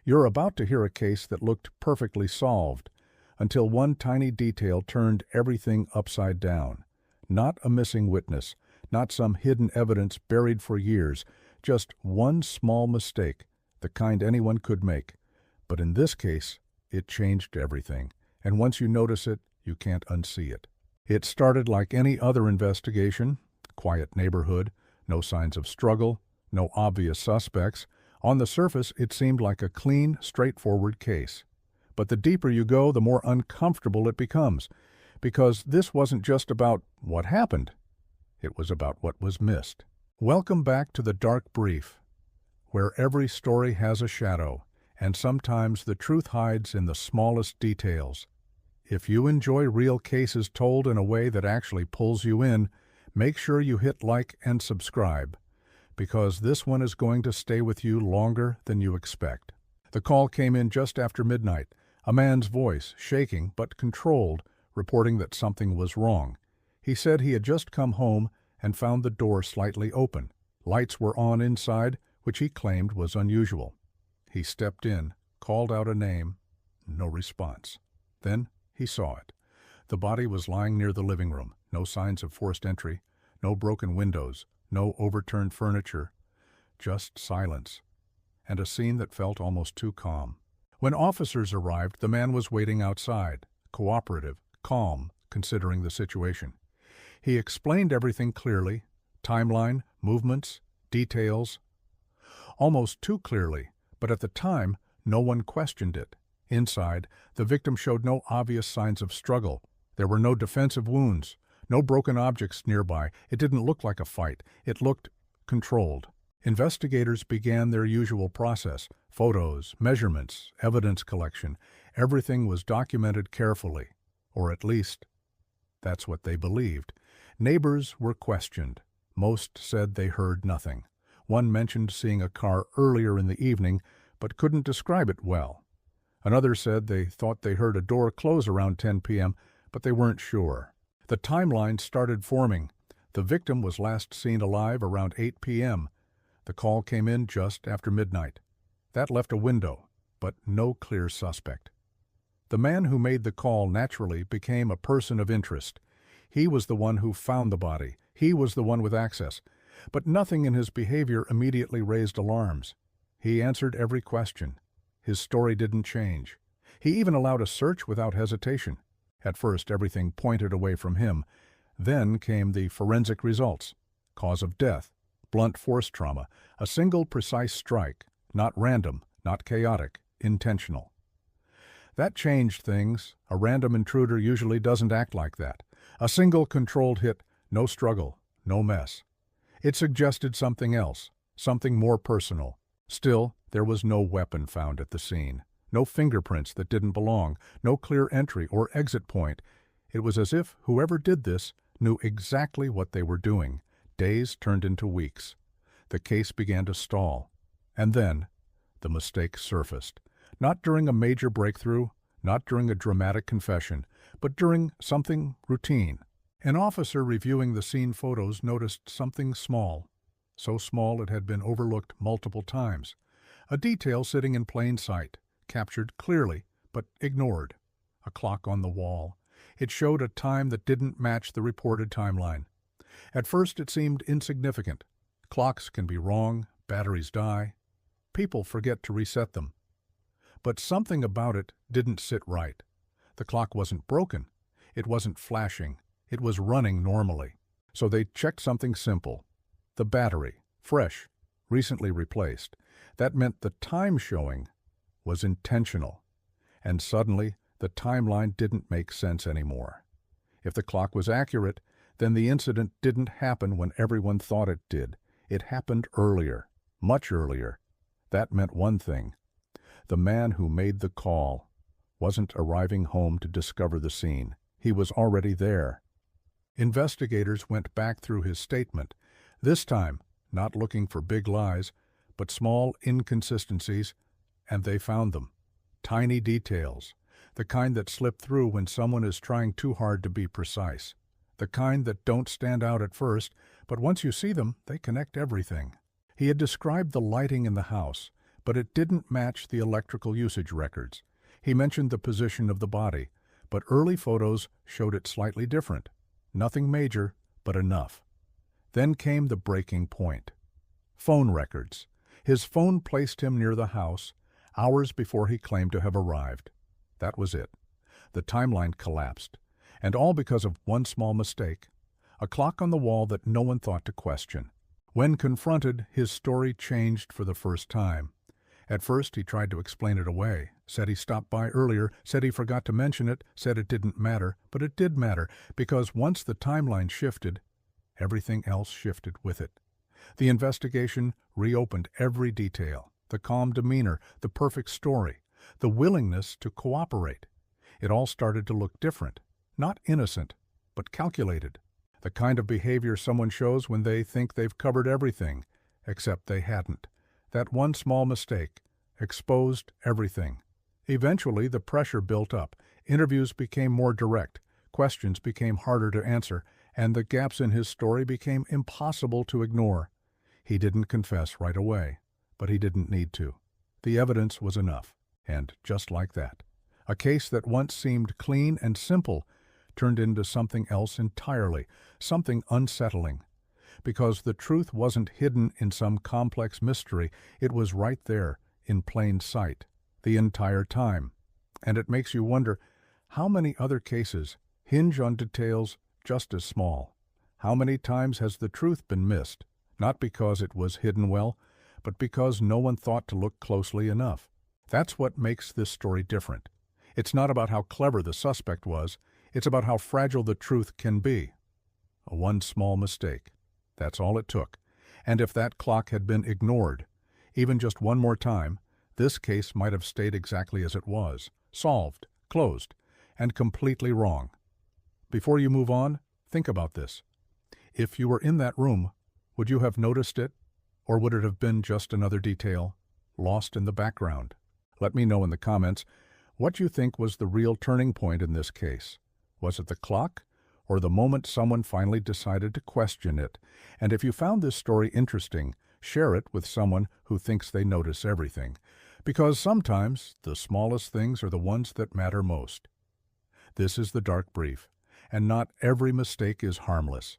You're about to hear a case that looked perfectly solved, until one tiny detail turned everything upside down. Not a missing witness, not some hidden evidence buried for years, just one small mistake, the kind anyone could make. But in this case, it changed everything, and once you notice it, you can't unsee it. It started like any other investigation: quiet neighborhood, no signs of struggle, no obvious suspects. On the surface, it seemed like a clean, straightforward case. But the deeper you go, the more uncomfortable it becomes, because this wasn't just about what happened. It was about what was missed. Welcome back to the Dark Brief, where every story has a shadow, and sometimes the truth hides in the smallest details. If you enjoy real cases told in a way that actually pulls you in, make sure you hit like and subscribe, because this one is going to stay with you longer than you expect. The call came in just after midnight, a man's voice, shaking but controlled, reporting that something was wrong. He said he had just come home and found the door slightly open. Lights were on inside, which he claimed was unusual. He stepped in, called out a name. No response. Then he saw it. The body was lying near the living room. No signs of forced entry, no broken windows, no overturned furniture, just silence, and a scene that felt almost too calm. When officers arrived, the man was waiting outside, cooperative, calm, considering the situation. He explained everything clearly: timeline, movements, details. Almost too clearly, but at the time, no one questioned it. Inside, the victim showed no obvious signs of struggle. There were no defensive wounds, no broken objects nearby. It didn't look like a fight. It looked controlled. Investigators began their usual process: photos, measurements, evidence collection. Everything was documented carefully, or at least, that's what they believed. Neighbors were questioned. Most said they heard nothing. One mentioned seeing a car earlier in the evening, but couldn't describe it well. Another said they thought they heard a door close around 10 p.m., but they weren't sure. The timeline started forming. The victim was last seen alive around 8 p.m. The call came in just after midnight. That left a window, but no clear suspect. The man who made the call naturally became a person of interest. He was the one who found the body. He was the one with access. But nothing in his behavior immediately raised alarms. He answered every question. His story didn't change. He even allowed a search without hesitation. At first, everything pointed away from him. Then came the forensic results. Cause of death: blunt force trauma, a single precise strike, not random, not chaotic, intentional. That changed things. A random intruder usually doesn't act like that. A single controlled hit, no struggle, no mess. It suggested something else, something more personal. Still, there was no weapon found at the scene. No fingerprints that didn't belong, no clear entry or exit point. It was as if whoever did this knew exactly what they were doing. Days turned into weeks. The case began to stall. And then, the mistake surfaced. Not during a major breakthrough, not during a dramatic confession, but during something routine. An officer reviewing the scene photos noticed something small. So small it had been overlooked multiple times. A detail sitting in plain sight, captured clearly, but ignored. A clock on the wall. It showed a time that didn't match the reported timeline. At first it seemed insignificant. Clocks can be wrong, batteries die. People forget to reset them. But something about it didn't sit right. The clock wasn't broken. It wasn't flashing. It was running normally. So they checked something simple. The battery, fresh, recently replaced. That meant the time showing was intentional. And suddenly, the timeline didn't make sense anymore. If the clock was accurate, then the incident didn't happen when everyone thought it did. It happened earlier, much earlier. That meant one thing. The man who made the call wasn't arriving home to discover the scene. He was already there. Investigators went back through his statement, this time not looking for big lies, but small inconsistencies, and they found them. Tiny details, the kind that slip through when someone is trying too hard to be precise, the kind that don't stand out at first, but once you see them, they connect everything. He had described the lighting in the house, but it didn't match the electrical usage records. He mentioned the position of the body, but early photos showed it slightly different. Nothing major, but enough. Then came the breaking point. Phone records. His phone placed him near the house, hours before he claimed to have arrived. That was it. The timeline collapsed, and all because of one small mistake, a clock on the wall that no one thought to question. When confronted, his story changed for the first time. At first, he tried to explain it away, said he stopped by earlier, said he forgot to mention it, said it didn't matter, but it did matter, because once the timeline shifted, everything else shifted with it. The investigation reopened every detail, the calm demeanor, the perfect story, the willingness to cooperate. It all started to look different, not innocent, but calculated. The kind of behavior someone shows when they think they've covered everything, except they hadn't. That one small mistake exposed everything. Eventually, the pressure built up. Interviews became more direct, questions became harder to answer, and the gaps in his story became impossible to ignore. He didn't confess right away, but he didn't need to. The evidence was enough, and just like that, a case that once seemed clean and simple turned into something else entirely, something unsettling. Because the truth wasn't hidden in some complex mystery, it was right there, in plain sight, the entire time. And it makes you wonder, how many other cases hinge on details just as small? How many times has the truth been missed, not because it was hidden well, but because no one thought to look closely enough? That's what makes this story different. It's not about how clever the suspect was, it's about how fragile the truth can be. One small mistake. That's all it took. And if that clock had been ignored, even just one more time, this case might have stayed exactly as it was, solved, closed, and completely wrong. Before you move on, think about this. If you were in that room, would you have noticed it, or would it have been just another detail, lost in the background? Let me know in the comments what you think was the real turning point in this case. Was it the clock, or the moment someone finally decided to question it? And if you found this story interesting, share it with someone who thinks they notice everything, because sometimes the smallest things are the ones that matter most. This is the Dark Brief, and not every mistake is harmless.